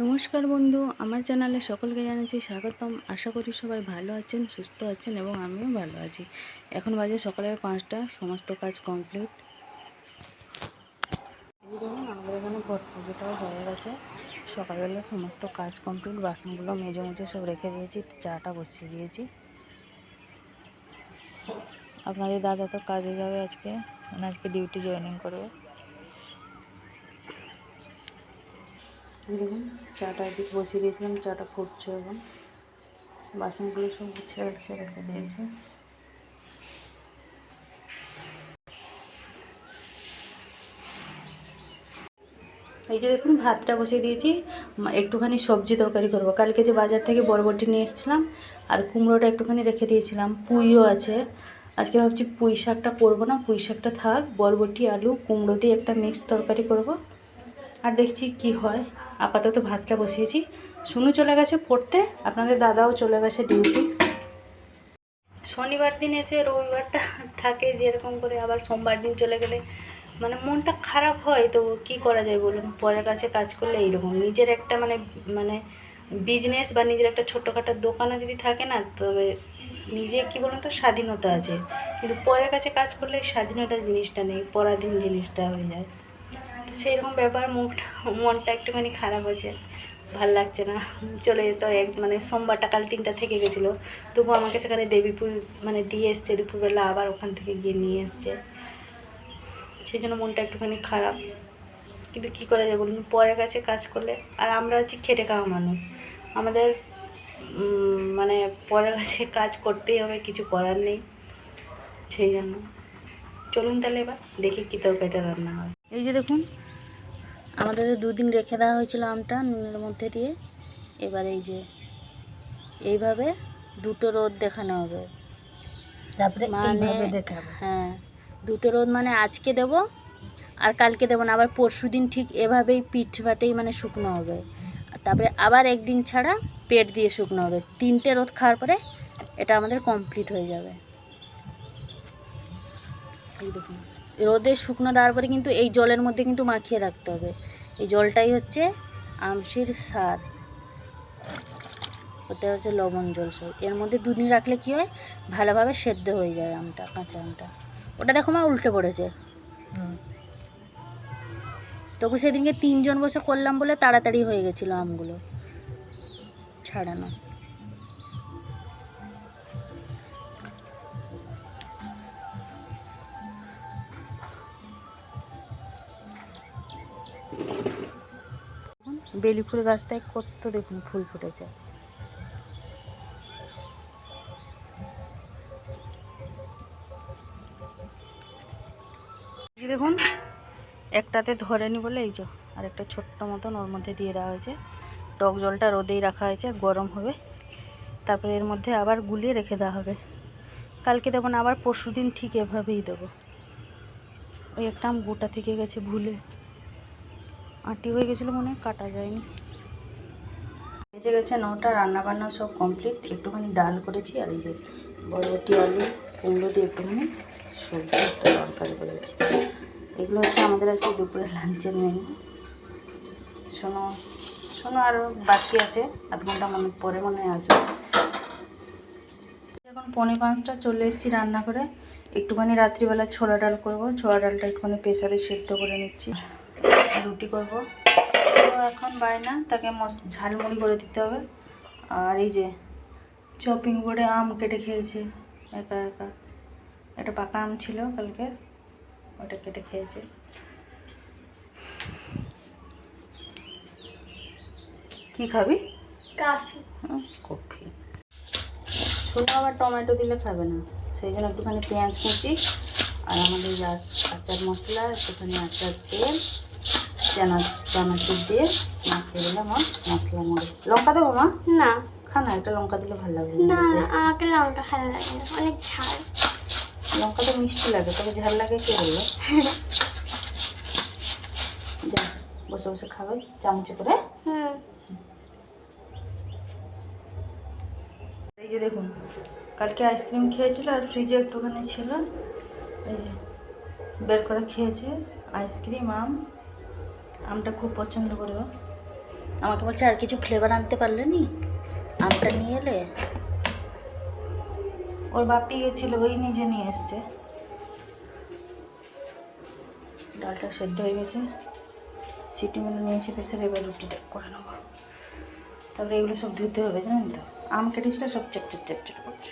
নমস্কার বন্ধু, আমার চ্যানেলে সকলকে জানাচ্ছি স্বাগতম। আশা করি সবাই ভালো আছেন, সুস্থ আছেন এবং আমিও ভালো আছি। এখন বাজে সকালের 5টা, সমস্ত কাজ কমপ্লিট। এই দেখুন, আমাদের এখানে ঘট পুজোটাও হয়ে গেছে। সকালবেলা সমস্ত কাজ কমপ্লিট, বাসনগুলো মেজে মুজে সব রেখে দিয়েছি, চাটা বসিয়ে দিয়েছি। আপনাদের দাদা তো কাজে যাবে আজকে, আজকে ডিউটি জয়েনিং করবে। দেখুন, চাটা এদিকে বসিয়ে দিয়েছিলাম, চাটা ফুটছে এখন। বাসনগুলো সব গুছিয়ে রেখে দিয়েছে। এই যে দেখুন, ভাতটা বসিয়ে দিয়েছি। একটুখানি সবজি তরকারি করব। কালকে যে বাজার থেকে বরবটি নিয়ে এসেছিলাম আর কুমড়োটা একটুখানি রেখে দিয়েছিলাম, পুঁইও আছে। আজকে ভাবছি পুঁই শাকটা করবো না, পুঁই শাকটা থাক, বরবটি আলু কুমড়ো দিয়ে একটা মিক্স তরকারি করব। আর দেখছি কি হয়। আপাতত ভাতটা বসিয়েছি। শুনু চলে গেছে পড়তে, আপনাদের দাদাও চলে গেছে ডিউটি। শনিবার দিন এসে রবিবারটা থাকে যেরকম করে, আবার সোমবার দিন চলে গেলে মানে মনটা খারাপ হয়। তো কি করা যায় বলুন, পরের কাছে কাজ করলে এইরকম। নিজের একটা মানে মানে বিজনেস বা নিজের একটা ছোটোখাটো দোকানও যদি থাকে না, তবে নিজে কি বলুন তো স্বাধীনতা আছে, কিন্তু পরের কাছে কাজ করলে স্বাধীনতা জিনিসটা নেই, পরাধীন জিনিসটা হয়ে যায়। তো সেইরকম ব্যাপার, মনটা একটুখানি খারাপ হয়েছে, ভাল লাগছে না। চলে যেত মানে সোমবারটা কাল 3টা থেকে গেছিলো, তবু আমাকে সেখানে দেবীপুর মানে দিয়ে এসছে, দুপুরবেলা আবার ওখান থেকে গিয়ে নিয়ে এসছে। সেই জন্য মনটা একটুখানি খারাপ, কিন্তু কী করা যায় বলুন, পরের কাছে কাজ করলে। আর আমরা হচ্ছি খেটে খাওয়া মানুষ, আমাদের মানে পরের কাছে কাজ করতেই হবে, কিছু করার নেই। সেই জন্য চলুন তাহলে এবার দেখি কী তরকারিটা রান্না হয়। এই যে দেখুন, আমাদের 2 দিন রেখে দেওয়া হয়েছিল আমটা নুনের মধ্যে দিয়ে। এবার এই যে এইভাবে 2টো রোদ দেখানো হবে, তারপরে মানে দেখাবে। হ্যাঁ, 2টো রোদ মানে আজকে দেব আর কালকে দেবো না, আবার পরশু দিন ঠিক এভাবেই পিঠ বাটেই মানে শুকনো হবে। তারপরে আবার একদিন ছাড়া পেট দিয়ে শুকনো হবে। 3টে রোদ খাওয়ার পরে এটা আমাদের কমপ্লিট হয়ে যাবে। এই দেখুন, রোদে শুকনো দেওয়ার পরে কিন্তু এই জলের মধ্যে কিন্তু মাখিয়ে রাখতে হবে। এই জলটাই হচ্ছে আমশির সার, ওতে হচ্ছে লবণ জল সব। এর মধ্যে 2 দিন রাখলে কি হয়, ভালোভাবে সেদ্ধ হয়ে যায় আমটা, কাঁচা আমটা। ওটা দেখো মা, উল্টে পড়েছে। তবু সেদিনকে 3 জন বসে করলাম বলে তাড়াতাড়ি হয়ে গেছিলো আমগুলো ছাড়ানো। বেলি ফুল গাছটায় কত দেখুন ফুল ফুটেছে। দেখুন, একটাতে ধরেনি বলে এই যে আর একটা ছোট্ট মতন ওর মধ্যে দিয়ে দেওয়া হয়েছে। টক জলটা রোদেই রাখা হয়েছে, গরম হবে, তারপরে এর মধ্যে আবার গুলিয়ে রেখে দেওয়া হবে। কালকে দেবো না, আবার পরশু দিন ঠিক এভাবেই দেবো। ওই একটা আম গোটা থেকে গেছে, ভুলে আঁটি হয়ে গেছিলো মনে হয়, কাটা যায়নি। বেঁচে গেছে 9টা, রান্নাবান্না সব কমপ্লিট। একটুখানি ডাল করেছি আর এই যে বরবটি আলু কুমড়ো দিয়ে একটুখানি সবজি একটা তরকারি করেছি। এগুলো হচ্ছে আমাদের আজকে দুপুরের লাঞ্চের মেনু। শোনো আরও বাকি আছে, আধ ঘন্টা পরে মনে হয় আসবে। এখন 4:45 চলে এসেছি রান্না করে। একটুখানি রাত্রিবেলা ছোলা ডাল করব। ছোলা ডালটা একটুখানি প্রেসারে সেদ্ধ করে নিচ্ছি, রুটি করব। তো এখন বায়না, তাকে ঝালমুড়ি করে দিতে হবে। আর এই যে চপিং বোর্ডে আম কেটে খেয়েছে একা একা। একটা পাকা আম ছিল কালকে, ওটা কেটে খেয়েছে। কি খাবি? কফি। শোনো, আবার টমেটো দিলে খাবে না, সেই জন্য একটুখানি পেঁয়াজ কুচি আর আমাদের আচার মশলা, একটুখানি আচার তেল, চানাচুর দিয়ে মাখিয়ে দিলে আমার মশলা মরে। লঙ্কা দেবো মা? না, খানা একটা লঙ্কা দিলে ভালো লাগবে না, আমাকে লঙ্কা ভালো লাগে না, অনেক ঝাল। লঙ্কা তো মিষ্টি লাগে, তবে ঝাল লাগে কে বললো? যা, বসে বসে খাবে চামচে করে। এই যে দেখুন, কালকে আইসক্রিম খেয়েছিল আর ফ্রিজে একটুখানি ছিল, এই বের করে খেয়েছে আইসক্রিম। আমটা খুব পছন্দ করে। আমাকে বলছে আর কিছু ফ্লেভার আনতে পারলে নি, আমটা নিয়ে এলে। ওর বাপি গেছিলো, ওই নিজে নিয়ে এসছে। ডালটা সেদ্ধ হয়ে গেছে, সিটি মেরে নিয়েছি প্রেসারে, এবার রুটিটা করে নেবো। তারপরে এগুলো সব ধুতে হবে জানেন তো, আম কেটেছিল সব চেপচেপ করছে।